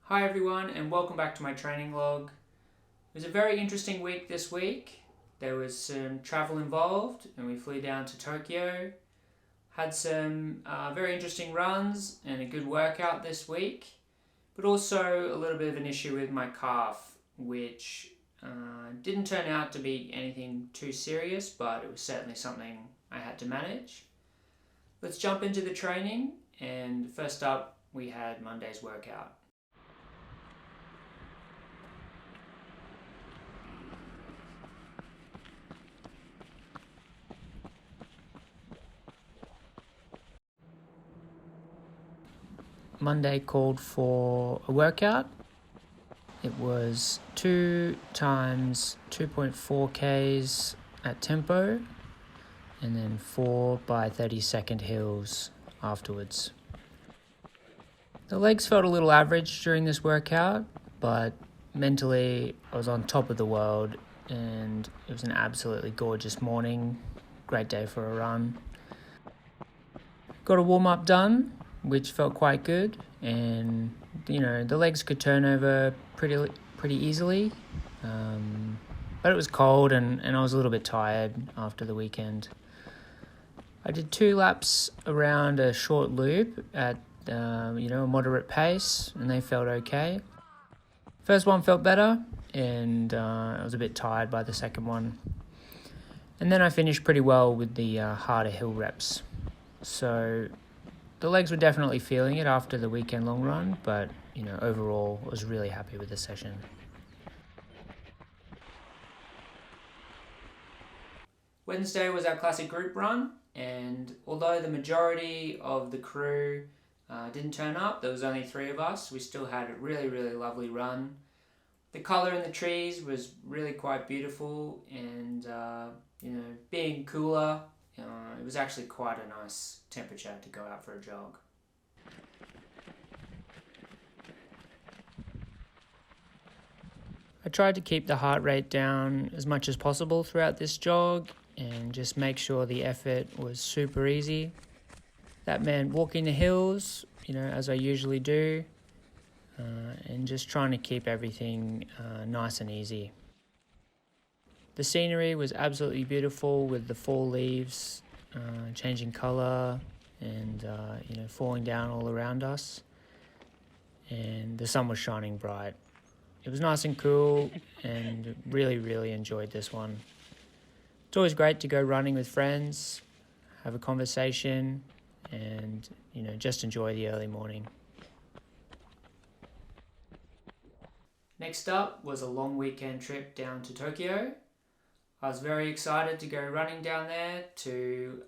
Hi everyone and welcome back to my training log. It was a very interesting week this week. There was some travel involved and we flew down to Tokyo. Had some very interesting runs and a good workout this week, but also a little bit of an issue with my calf, which didn't turn out to be anything too serious, but it was certainly something I had to manage. Let's jump into the training, and first up we had Monday's workout. Monday called for a workout. It was 2 times 2.4 Ks at tempo and then 4 by 30-second hills afterwards. The legs felt a little average during this workout, but mentally I was on top of the world and it was an absolutely gorgeous morning. Great day for a run. Got a warm-up done, which felt quite good, and the legs could turn over pretty easily, but it was cold and I was a little bit tired after the weekend. I did 2 laps around a short loop at a moderate pace, and they felt okay. First one felt better, and I was a bit tired by the second one, and then I finished pretty well with the harder hill reps. So the legs were definitely feeling it after the weekend long run, but overall I was really happy with the session. Wednesday was our classic group run, and although the majority of the crew didn't turn up, there was only 3 of us, we still had a really lovely run. The colour in the trees was really quite beautiful, and being cooler, it was actually quite a nice temperature to go out for a jog. I tried to keep the heart rate down as much as possible throughout this jog and just make sure the effort was super easy. That meant walking the hills, as I usually do, and just trying to keep everything nice and easy. The scenery was absolutely beautiful with the fall leaves changing colour and falling down all around us, and the sun was shining bright. It was nice and cool, and really enjoyed this one. It's always great to go running with friends, have a conversation, and just enjoy the early morning. Next up was a long weekend trip down to Tokyo. I was very excited to go running down there to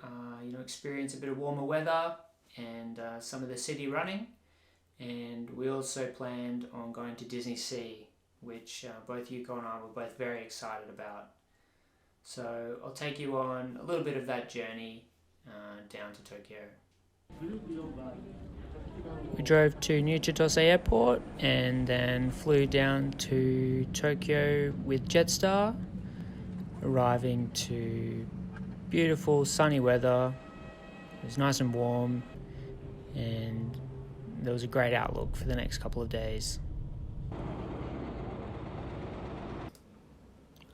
experience a bit of warmer weather and some of the city running. And we also planned on going to Disneysea, which both Yuko and I were both very excited about. So I'll take you on a little bit of that journey down to Tokyo. We drove to New Chitose Airport and then flew down to Tokyo with Jetstar, arriving to beautiful sunny weather. It was nice and warm, and there was a great outlook for the next couple of days.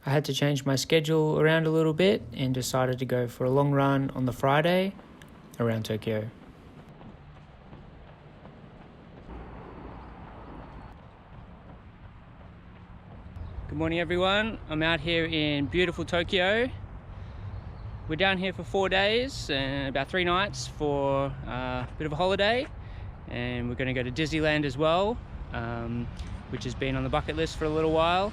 I had to change my schedule around a little bit and decided to go for a long run on the Friday around Tokyo. Good morning everyone, I'm out here in beautiful Tokyo. We're down here for 4 days and about 3 nights for a bit of a holiday, and we're going to go to Disneyland as well, which has been on the bucket list for a little while.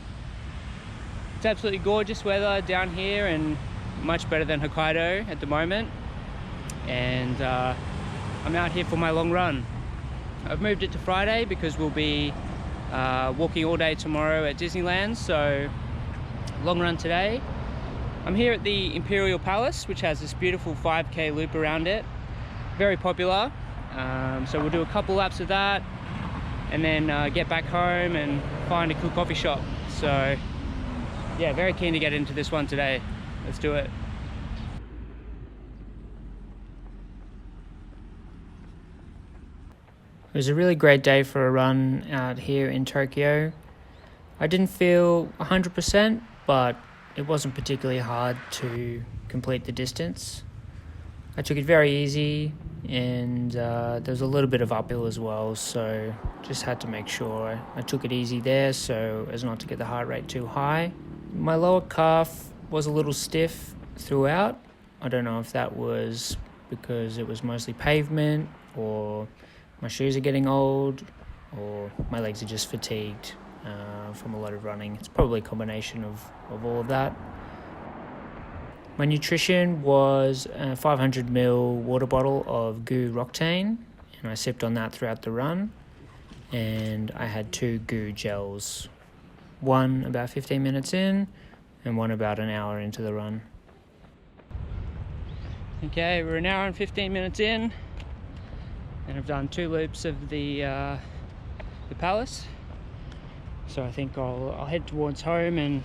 It's absolutely gorgeous weather down here and much better than Hokkaido at the moment, and I'm out here for my long run. I've moved it to Friday because we'll be walking all day tomorrow at Disneyland, so long run today. I'm here at the Imperial Palace, which has this beautiful 5K loop around it. Very popular, so we'll do a couple laps of that and then get back home and find a cool coffee shop. So yeah, very keen to get into this one today. Let's do it. It was a really great day for a run out here in Tokyo. I didn't feel 100%, but it wasn't particularly hard to complete the distance. I took it very easy, and there was a little bit of uphill as well, so just had to make sure I took it easy there so as not to get the heart rate too high. My lower calf was a little stiff throughout. I don't know if that was because it was mostly pavement, or my shoes are getting old, or my legs are just fatigued from a lot of running. It's probably a combination of all of that. My nutrition was a 500ml water bottle of Goo Roctane, and I sipped on that throughout the run. And I had 2 Goo gels, one about 15 minutes in and one about an hour into the run. Okay, we're an hour and 15 minutes in, and I've done 2 loops of the palace. So I think I'll head towards home, and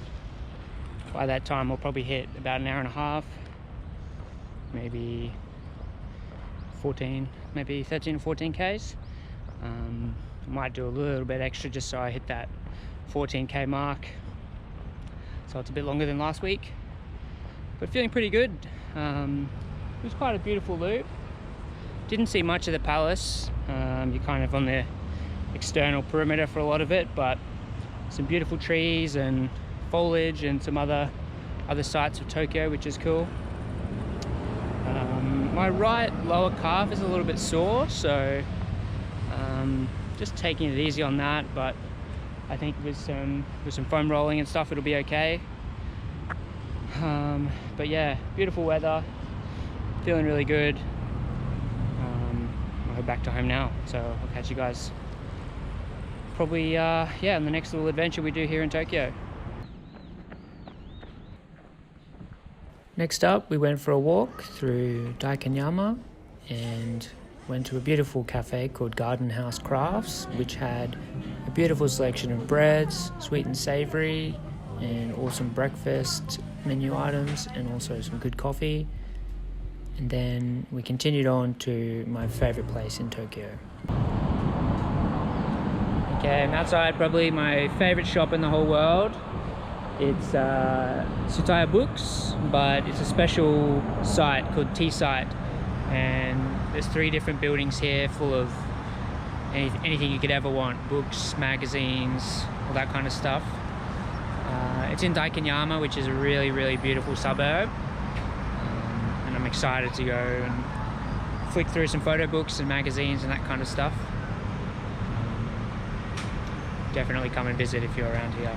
by that time I'll probably hit about an hour and a half, maybe 13 or 14 Ks. I might do a little bit extra just so I hit that 14K mark, so it's a bit longer than last week, but feeling pretty good. It was quite a beautiful loop. Didn't see much of the palace. You're kind of on the external perimeter for a lot of it, but some beautiful trees and foliage and some other sights of Tokyo, which is cool. My right lower calf is a little bit sore, so just taking it easy on that, but I think with some foam rolling and stuff it'll be okay. But yeah, beautiful weather, feeling really good. I'll head back to home now, so I'll catch you guys probably on the next little adventure we do here in Tokyo. Next up, we went for a walk through Daikanyama and went to a beautiful cafe called Garden House Crafts, which had a beautiful selection of breads, sweet and savoury, and awesome breakfast menu items, and also some good coffee. And then we continued on to my favourite place in Tokyo. Okay, I'm outside probably my favourite shop in the whole world. It's Tsutaya Books, but it's a special site called T-Site, and there's 3 different buildings here full of anything you could ever want: books, magazines, all that kind of stuff. It's in Daikanyama, which is a really, really beautiful suburb, and I'm excited to go and flick through some photo books and magazines and that kind of stuff. Definitely come and visit if you're around here.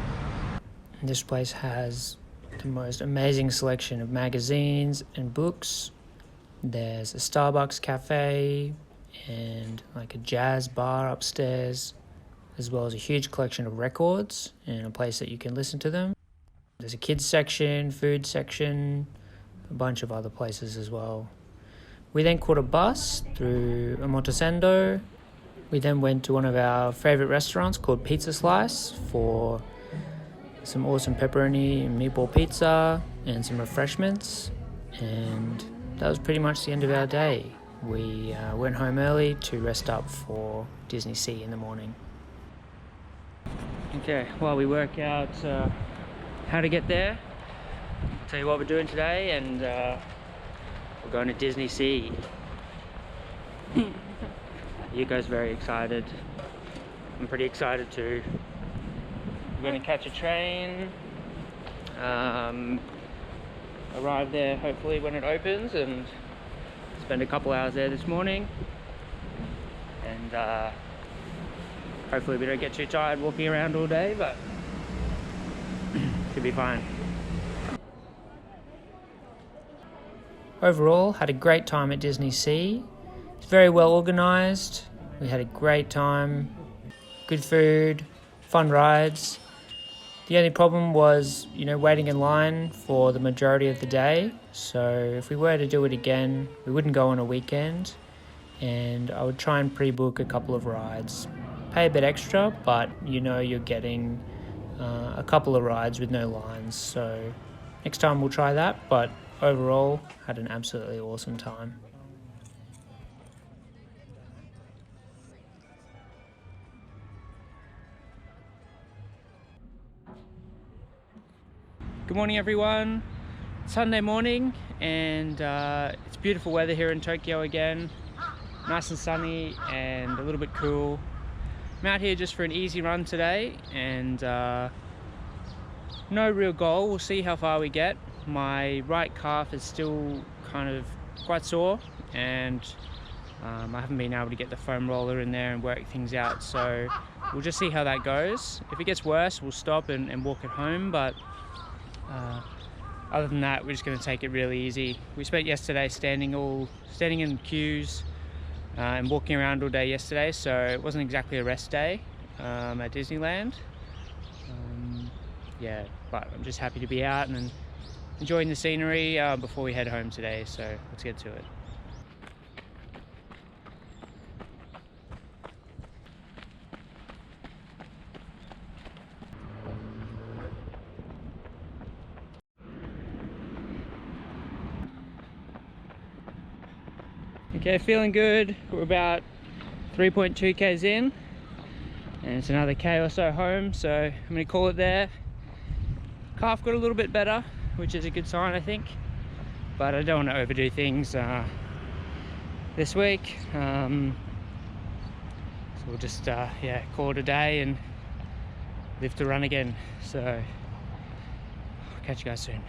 This place has the most amazing selection of magazines and books. There's a Starbucks cafe and like a jazz bar upstairs, as well as a huge collection of records and a place that you can listen to them. There's a kids section, food section, a bunch of other places as well. We then caught a bus through Omotesando. We then went to one of our favourite restaurants called Pizza Slice for some awesome pepperoni and meatball pizza and some refreshments, and that was pretty much the end of our day. We went home early to rest up for Disneysea in the morning. Okay, while we work out how to get there, I'll tell you what we're doing today, and we're going to Disneysea. Yuko's very excited. I'm pretty excited too. We're going to catch a train, arrive there hopefully when it opens, and spend a couple hours there this morning, and hopefully we don't get too tired walking around all day, but should be fine. Overall, had a great time at Disneysea. It's very well organised. We had a great time, good food, fun rides. The only problem was, waiting in line for the majority of the day. So if we were to do it again, we wouldn't go on a weekend, and I would try and pre-book a couple of rides. Pay a bit extra, but you're getting a couple of rides with no lines. So next time we'll try that, but overall, had an absolutely awesome time. Good morning everyone. Sunday morning and it's beautiful weather here in Tokyo again. Nice and sunny and a little bit cool. I'm out here just for an easy run today and no real goal. We'll see how far we get. My right calf is still kind of quite sore and I haven't been able to get the foam roller in there and work things out, so we'll just see how that goes. If it gets worse, we'll stop and walk it home, but other than that, we're just going to take it really easy. We spent yesterday standing in queues and walking around all day yesterday, so it wasn't exactly a rest day at Disneyland. Yeah, but I'm just happy to be out and enjoying the scenery before we head home today, so let's get to it. Okay, feeling good. We're about 3.2 k's in and it's another k or so home, so I'm gonna call it there. Calf got a little bit better, which is a good sign, I think, but I don't want to overdo things this week, so we'll just yeah, call it a day and live to run again. So I'll catch you guys soon.